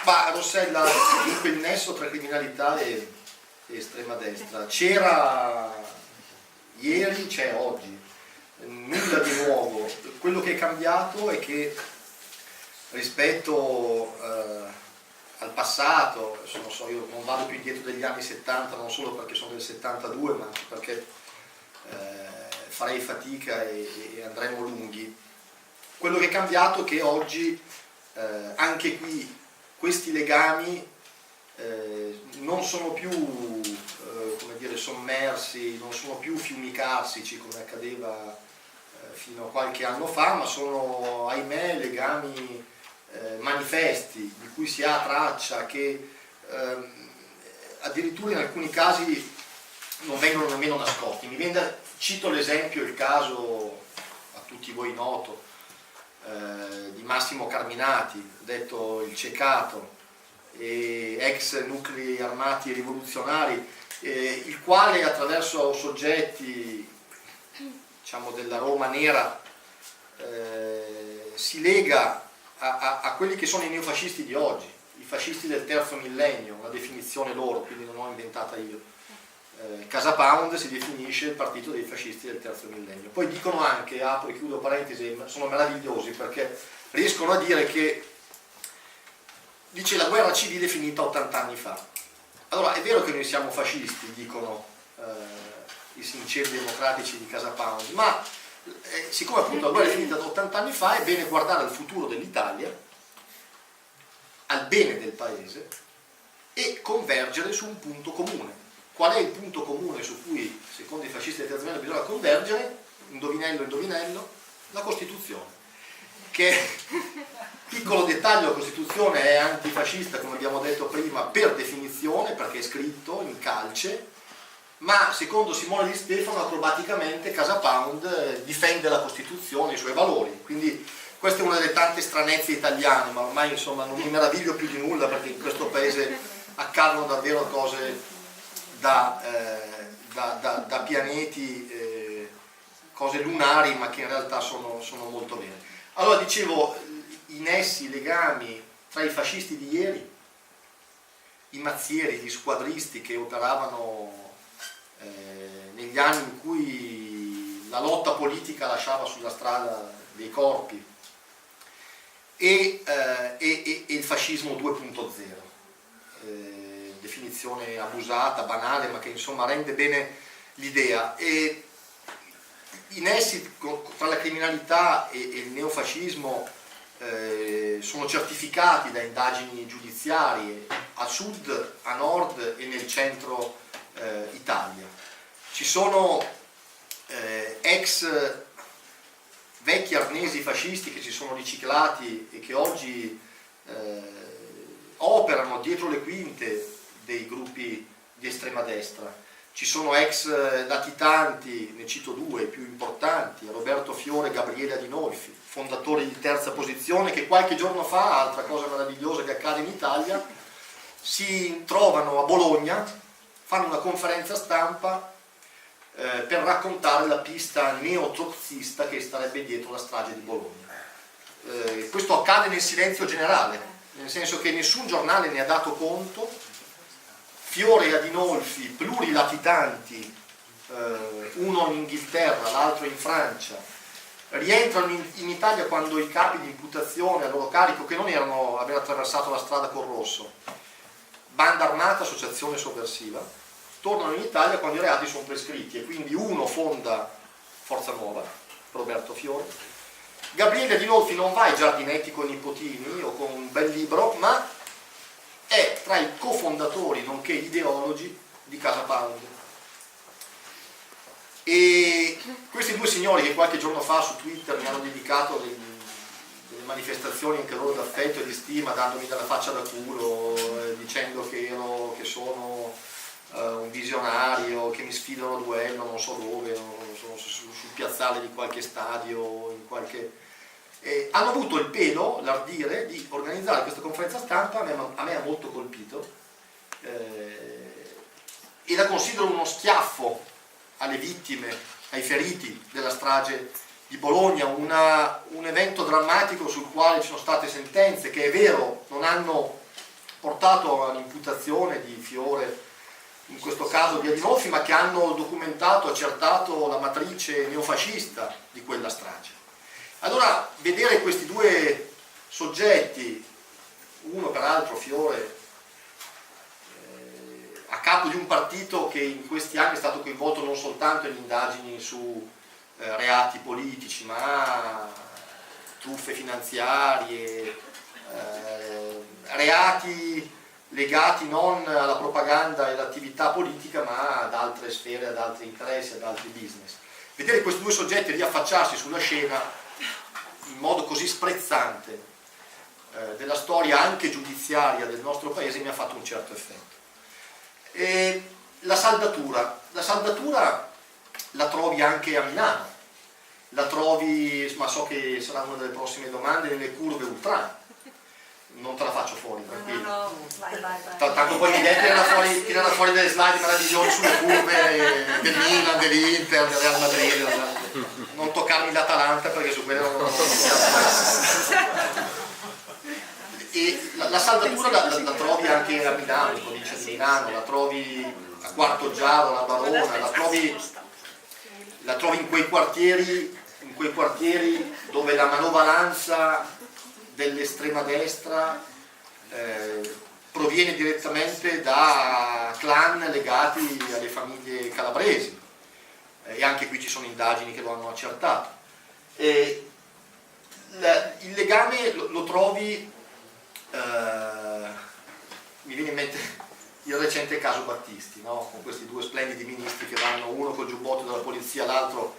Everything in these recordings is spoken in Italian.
Ma Rossella, dunque il nesso tra criminalità e estrema destra c'era ieri, c'è oggi, nulla di nuovo. Quello che è cambiato è che rispetto al passato, non so, io non vado più indietro degli anni 70, non solo perché sono del 72, ma anche perché farei fatica e andremo lunghi. Quello che è cambiato è che oggi anche qui questi legami non sono più come dire, sommersi, non sono più fiumi carsici come accadeva fino a qualche anno fa, ma sono, ahimè, legami manifesti di cui si ha traccia, che addirittura in alcuni casi non vengono nemmeno nascosti. Cito l'esempio, il caso a tutti voi noto di Massimo Carminati, detto il Ceccato, ex nuclei armati rivoluzionari, il quale attraverso soggetti, diciamo, della Roma nera si lega a quelli che sono i neofascisti di oggi, i fascisti del terzo millennio, una definizione loro, quindi non l'ho inventata io. Casa Pound si definisce il partito dei fascisti del terzo millennio. Poi dicono anche, apro e chiudo parentesi, sono meravigliosi perché riescono a dire che, dice, la guerra civile è finita 80 anni fa. Allora, è vero che noi siamo fascisti, dicono i sinceri democratici di Casa Pound, ma siccome appunto la guerra è finita da 80 anni fa, è bene guardare al futuro dell'Italia, al bene del paese, e convergere su un punto comune. Qual è il punto comune su cui, secondo i fascisti del terzo millennio, bisogna convergere? Indovinello, indovinello, la Costituzione. Che, piccolo dettaglio, la Costituzione è antifascista, come abbiamo detto prima, per definizione, perché è scritto in calce, ma secondo Simone Di Stefano, acrobaticamente, Casa Pound difende la Costituzione, i suoi valori. Quindi questa è una delle tante stranezze italiane, ma ormai insomma non mi meraviglio più di nulla, perché in questo paese accadono davvero cose da pianeti, cose lunari, ma che in realtà sono molto bene. Allora, dicevo, i nessi, i legami tra i fascisti di ieri, i mazzieri, gli squadristi che operavano negli anni in cui la lotta politica lasciava sulla strada dei corpi, e il fascismo 2.0. Definizione abusata, banale, ma che insomma rende bene l'idea. E i nessi tra la criminalità e il neofascismo sono certificati da indagini giudiziarie a sud, a nord e nel centro Italia. Ci sono ex vecchi arnesi fascisti che si sono riciclati e che oggi operano dietro le quinte dei gruppi di estrema destra. Ci sono ex latitanti, ne cito due, i più importanti, Roberto Fiore e Gabriele Adinolfi, fondatori di Terza Posizione, che qualche giorno fa, altra cosa meravigliosa che accade in Italia, si trovano a Bologna, fanno una conferenza stampa per raccontare la pista neotrozista che starebbe dietro la strage di Bologna. Questo accade nel silenzio generale, nel senso che nessun giornale ne ha dato conto. Fiore e Adinolfi, plurilatitanti, uno in Inghilterra, l'altro in Francia, rientrano in Italia quando i capi di imputazione a loro carico, che non erano aver attraversato la strada col rosso, banda armata, associazione sovversiva, tornano in Italia quando i reati sono prescritti, e quindi uno fonda Forza Nuova, Roberto Fiore. Gabriele Adinolfi non va ai giardinetti con i nipotini o con un bel libro, ma è tra i cofondatori nonché ideologi di Casa Pound. E questi due signori, che qualche giorno fa su Twitter mi hanno dedicato delle manifestazioni anche loro d'affetto e di stima, dandomi della faccia da culo, dicendo che sono un visionario, che mi sfidano a duello non so dove, sono sul piazzale di qualche stadio, in qualche... hanno avuto il pelo, l'ardire di organizzare questa conferenza stampa. A me ha molto colpito, e la considero uno schiaffo alle vittime, ai feriti della strage di Bologna, un evento drammatico sul quale ci sono state sentenze che, è vero, non hanno portato all'imputazione di Fiore, in questo caso di Adinolfi, ma che hanno documentato, accertato la matrice neofascista di quella strage. Allora, vedere questi due soggetti, uno peraltro Fiore, a capo di un partito che in questi anni è stato coinvolto non soltanto in indagini su reati politici, ma truffe finanziarie, reati legati non alla propaganda e all'attività politica, ma ad altre sfere, ad altri interessi, ad altri business. Vedere questi due soggetti riaffacciarsi sulla scena in modo così sprezzante della storia anche giudiziaria del nostro paese mi ha fatto un certo effetto. E la saldatura la trovi anche a Milano, la trovi, ma so che sarà una delle prossime domande, nelle curve ultra. Non te la faccio fuori, tranquillo. No, vai. Tanto poi mi tirano fuori delle slide meravigliose sulle curve del Milan, dell'Inter, del Real Madrid. Non toccarmi l'Atalanta perché su quello non E la saldatura la trovi anche a Milano, in provincia di Milano, la trovi a Quartoggiaro, alla Barona, la trovi in quei quartieri dove la manovalanza dell'estrema destra proviene direttamente da clan legati alle famiglie calabresi, e anche qui ci sono indagini che lo hanno accertato. Il legame lo trovi, mi viene in mente il recente caso Battisti, no? Con questi due splendidi ministri che vanno, uno col giubbotto della polizia, l'altro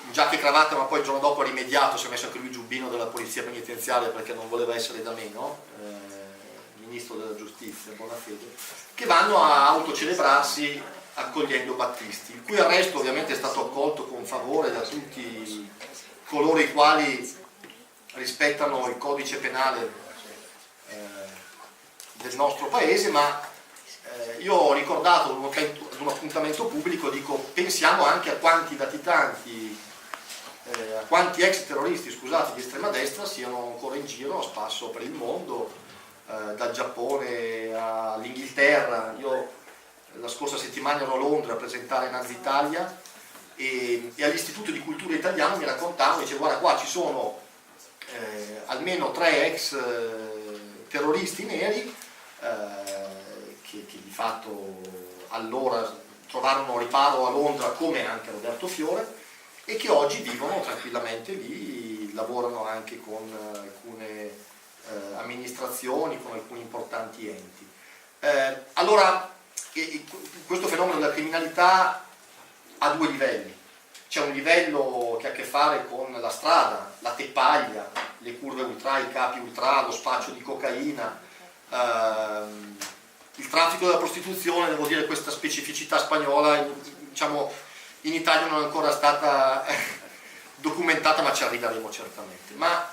in giacca e cravatta, ma poi il giorno dopo ha rimediato, si è messo anche lui il giubbino della polizia penitenziaria perché non voleva essere da meno, ministro della giustizia, buona fede, che vanno a autocelebrarsi accogliendo Battisti, il cui arresto ovviamente è stato accolto con favore da tutti coloro i quali rispettano il codice penale del nostro paese, ma io ho ricordato ad un appuntamento pubblico, dico, pensiamo anche a quanti latitanti, a quanti ex terroristi, scusate, di estrema destra siano ancora in giro a spasso per il mondo, dal Giappone all'Inghilterra. Io la scorsa settimana ero a Londra a presentare Nazi Italia e all'Istituto di Cultura Italiano mi raccontavano, dice, guarda, qua ci sono almeno 3 ex terroristi neri che di fatto allora trovarono riparo a Londra, come anche Roberto Fiore, e che oggi vivono tranquillamente lì, lavorano anche con alcune amministrazioni, con alcuni importanti enti. Allora, questo fenomeno della criminalità ha 2 livelli. C'è un livello che ha a che fare con la strada, la teppaglia, le curve ultra, i capi ultra, lo spaccio di cocaina, il traffico della prostituzione. Devo dire, questa specificità spagnola, diciamo, in Italia non è ancora stata documentata, ma ci arriveremo certamente. Ma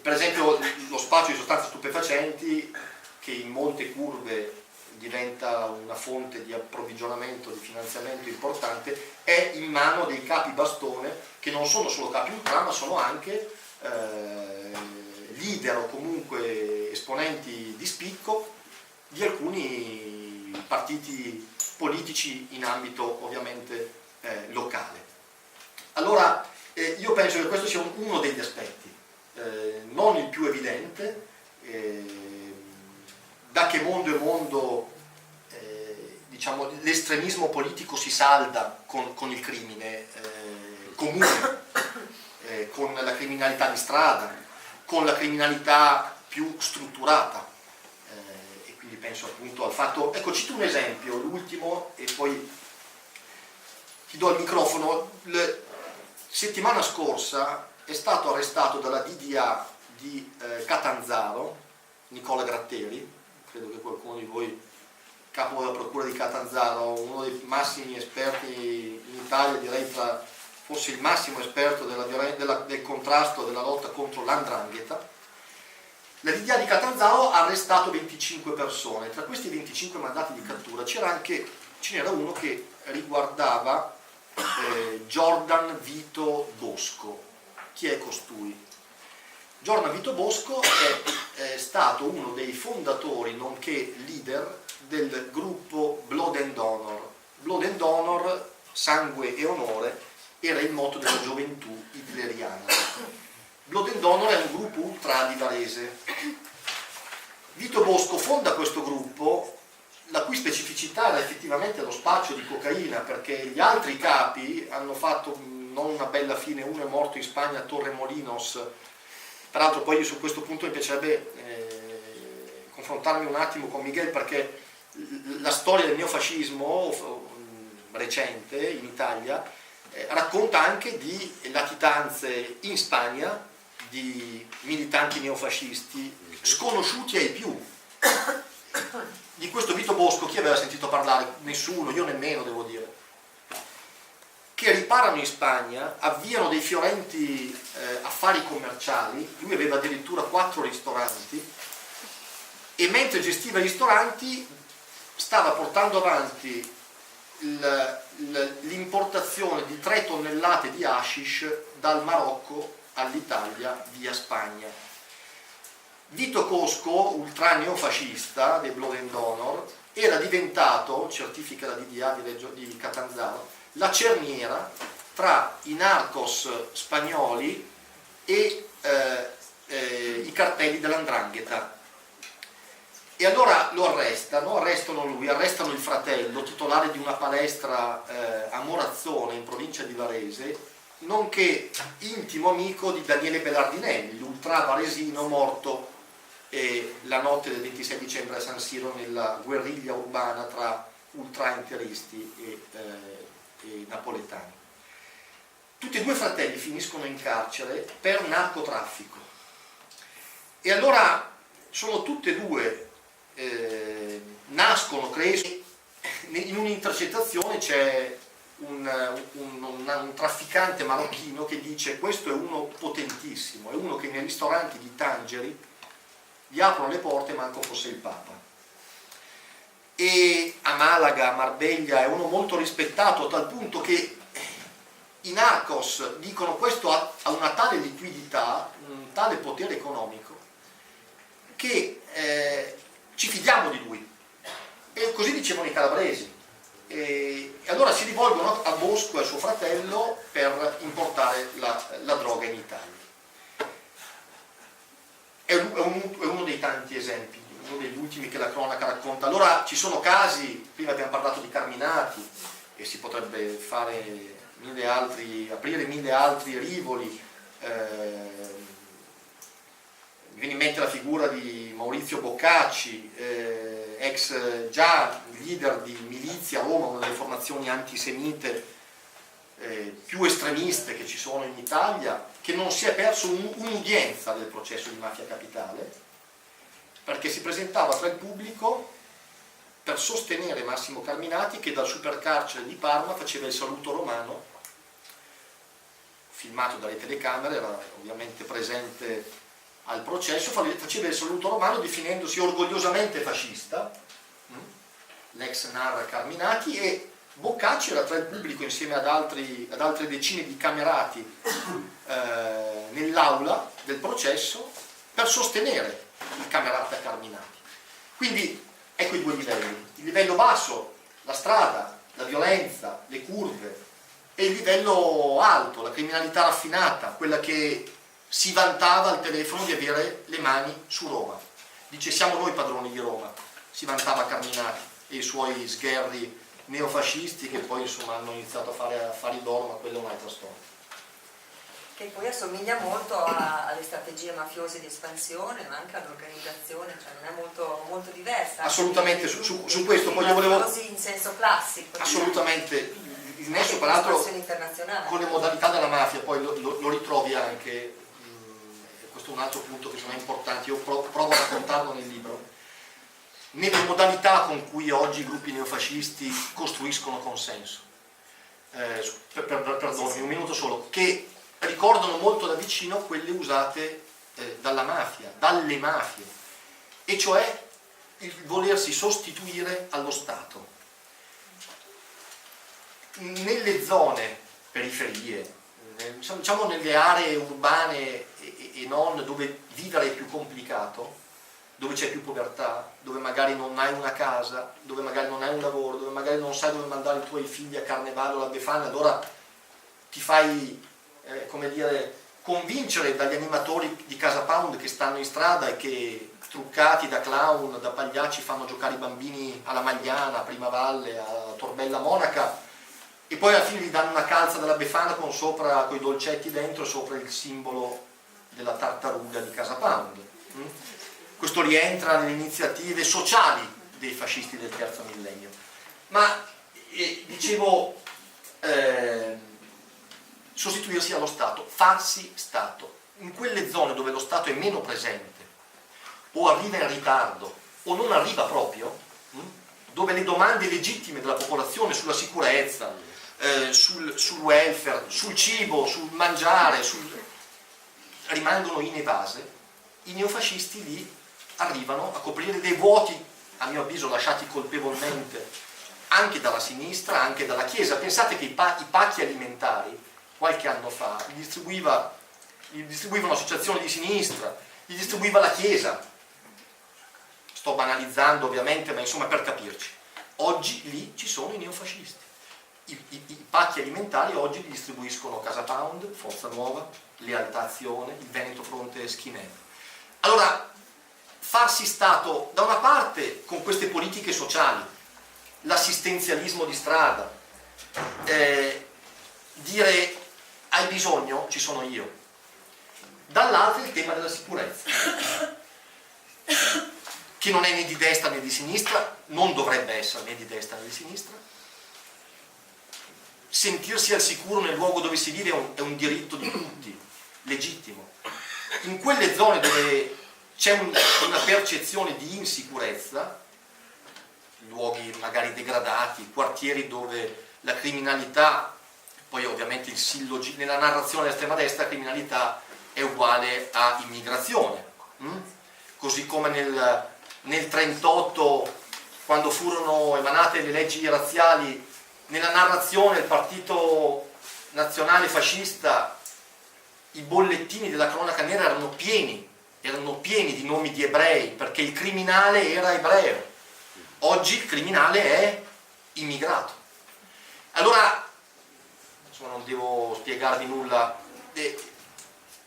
per esempio lo spaccio di sostanze stupefacenti, che in molte curve diventa una fonte di approvvigionamento, di finanziamento importante, è in mano dei capi bastone, che non sono solo capi ultra, ma sono anche leader o comunque esponenti di spicco di alcuni partiti politici in ambito ovviamente locale. Allora io penso che questo sia uno degli aspetti, non il più evidente. Da che mondo è mondo, diciamo, l'estremismo politico si salda con il crimine comune, con la criminalità di strada, con la criminalità più strutturata, e quindi penso appunto al fatto, ecco, cito un esempio, l'ultimo, e poi ti do il microfono. Settimana scorsa è stato arrestato dalla DDA di Catanzaro Nicola Gratteri, credo che qualcuno di voi, capo della procura di Catanzaro, uno dei massimi esperti in Italia, direi forse il massimo esperto del contrasto, della lotta contro l''ndrangheta. La DDA di Catanzaro ha arrestato 25 persone. Tra questi 25 mandati di cattura ce n'era uno che riguardava Jordan Vito Bosco. Chi è costui? Giorno Vito Bosco è stato uno dei fondatori, nonché leader, del gruppo Blood and Honor. Blood and Honor, sangue e onore, era il motto della gioventù hitleriana. Blood and Honor è un gruppo ultra di Varese. Vito Bosco fonda questo gruppo, la cui specificità era effettivamente lo spaccio di cocaina, perché gli altri capi hanno fatto non una bella fine. Uno è morto in Spagna a Torremolinos. Peraltro poi io su questo punto mi piacerebbe confrontarmi un attimo con Miguel, perché la storia del neofascismo recente in Italia racconta anche di latitanze in Spagna di militanti neofascisti sconosciuti ai più. Di questo Vito Bosco chi aveva sentito parlare? Nessuno, io nemmeno, devo dire. Che riparano in Spagna, avviano dei fiorenti affari commerciali. Lui aveva addirittura 4 ristoranti, e mentre gestiva i ristoranti stava portando avanti l'importazione di 3 tonnellate di hashish dal Marocco all'Italia via Spagna. Vito Bosco, ultra neofascista dei Blood and Honor, era diventato, certifica la DDA di Catanzaro, la cerniera tra i narcos spagnoli e i cartelli dell''ndrangheta. E allora lo arrestano lui, arrestano il fratello, titolare di una palestra a Morazzone, in provincia di Varese, nonché intimo amico di Daniele Belardinelli, l'ultra varesino morto la notte del 26 dicembre a San Siro nella guerriglia urbana tra ultra interisti e napoletani. Tutti e 2 fratelli finiscono in carcere per narcotraffico, e allora sono tutte e 2 nascono, crescono. In un'intercettazione c'è un trafficante marocchino che dice: questo è uno potentissimo, è uno che nei ristoranti di Tangeri gli aprono le porte manco fosse il Papa. E a Malaga, a Marbella è uno molto rispettato, a tal punto che i narcos dicono: questo ha una tale liquidità, un tale potere economico, che ci fidiamo di lui. E così dicevano i calabresi. E allora si rivolgono a Bosco e a suo fratello per importare la droga in Italia. È uno dei tanti esempi, uno degli ultimi che la cronaca racconta. Allora ci sono casi, prima abbiamo parlato di Carminati, e si potrebbe fare aprire 1000 altri rivoli. Mi viene in mente la figura di Maurizio Boccacci, ex già leader di milizia a Roma, una delle formazioni antisemite più estremiste che ci sono in Italia, che non si è perso un'udienza del processo di Mafia Capitale, perché si presentava tra il pubblico per sostenere Massimo Carminati, che dal supercarcere di Parma faceva il saluto romano, filmato dalle telecamere, era ovviamente presente al processo, faceva il saluto romano definendosi orgogliosamente fascista, l'ex NAR Carminati, e Boccacci era tra il pubblico insieme ad altre decine di camerati nell'aula del processo per sostenere il camerata Carminati. Quindi ecco i 2 livelli: il livello basso, la strada, la violenza, le curve, e il livello alto, la criminalità raffinata, quella che si vantava al telefono di avere le mani su Roma. Dice: siamo noi padroni di Roma, si vantava Carminati e i suoi sgherri neofascisti, che poi insomma hanno iniziato a fare affari d'oro, ma quella è un'altra storia. Che poi assomiglia molto alle strategie mafiose di espansione, ma anche all'organizzazione, cioè non è molto, molto diversa. Assolutamente, su questo poi io volevo... Così in senso classico. Assolutamente, il nesso peraltro con le modalità della mafia, poi lo ritrovi anche, questo è un altro punto che sono importanti, io provo a raccontarlo nel libro, nelle modalità con cui oggi i gruppi neofascisti costruiscono consenso. Perdoni, un minuto solo, che ricordano molto da vicino quelle usate dalla mafia, dalle mafie, e cioè il volersi sostituire allo Stato. Nelle zone, periferie, diciamo nelle aree urbane e non, dove vivere è più complicato, dove c'è più povertà, dove magari non hai una casa, dove magari non hai un lavoro, dove magari non sai dove mandare i tuoi figli a Carnevale o alla Befana, allora ti fai, come dire, convincere dagli animatori di Casa Pound che stanno in strada e che truccati da clown, da pagliacci fanno giocare i bambini alla Magliana, a Primavalle, a Torbella Monaca, e poi alla fine gli danno una calza della Befana con sopra, con i dolcetti dentro e sopra il simbolo della tartaruga di Casa Pound. Questo rientra nelle iniziative sociali dei fascisti del terzo millennio. Ma dicevo, sostituirsi allo Stato, farsi Stato. In quelle zone dove lo Stato è meno presente, o arriva in ritardo, o non arriva proprio, dove le domande legittime della popolazione sulla sicurezza, sul welfare, sul cibo, sul mangiare, rimangono inevase, i neofascisti lì arrivano a coprire dei vuoti, a mio avviso lasciati colpevolmente anche dalla sinistra, anche dalla Chiesa. Pensate che i pacchi alimentari qualche anno fa li distribuiva un'associazione di sinistra, li distribuiva la Chiesa. Sto banalizzando ovviamente, ma insomma per capirci. Oggi lì ci sono i neofascisti. I pacchi alimentari oggi li distribuiscono Casa Pound, Forza Nuova, Lealtà Azione, il Veneto Fronte Skinhead. Allora, farsi Stato da una parte con queste politiche sociali, l'assistenzialismo di strada, dire hai bisogno, ci sono io, dall'altra il tema della sicurezza, che non è né di destra né di sinistra, non dovrebbe essere né di destra né di sinistra. Sentirsi al sicuro nel luogo dove si vive è un diritto di tutti, legittimo. In quelle zone dove c'è una percezione di insicurezza, luoghi magari degradati, quartieri dove la criminalità, poi ovviamente nella narrazione dell'estrema destra, la criminalità è uguale a immigrazione, così come nel 1938, quando furono emanate le leggi razziali, nella narrazione del partito nazionale fascista i bollettini della cronaca nera erano pieni di nomi di ebrei, perché il criminale era ebreo. Oggi il criminale è immigrato. Allora, insomma, non devo spiegarvi nulla,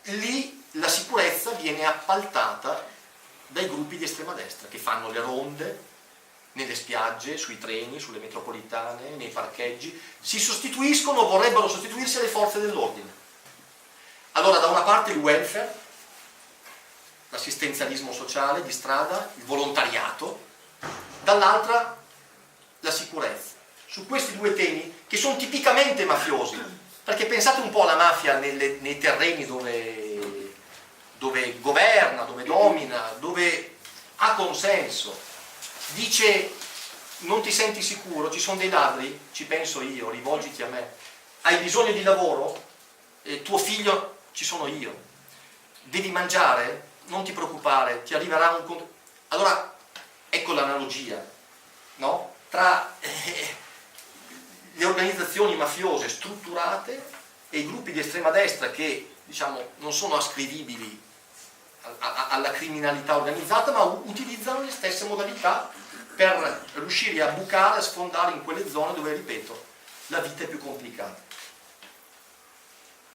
lì la sicurezza viene appaltata dai gruppi di estrema destra che fanno le ronde nelle spiagge, sui treni, sulle metropolitane, nei parcheggi, vorrebbero sostituirsi alle forze dell'ordine. Allora, da una parte il welfare, l'assistenzialismo sociale di strada, il volontariato, dall'altra la sicurezza. Su questi due temi, che sono tipicamente mafiosi, perché pensate un po' alla mafia nei terreni dove governa, dove domina, dove ha consenso. Dice non ti senti sicuro, ci sono dei ladri, ci penso io, rivolgiti a me. Hai bisogno di lavoro? Tuo figlio, ci sono io. Devi mangiare? Non ti preoccupare, ti arriverà un conto. Allora, ecco l'analogia, no? Tra le organizzazioni mafiose strutturate e i gruppi di estrema destra che, diciamo, non sono ascrivibili alla criminalità organizzata, ma utilizzano le stesse modalità per riuscire a bucare, a sfondare in quelle zone dove, ripeto, la vita è più complicata.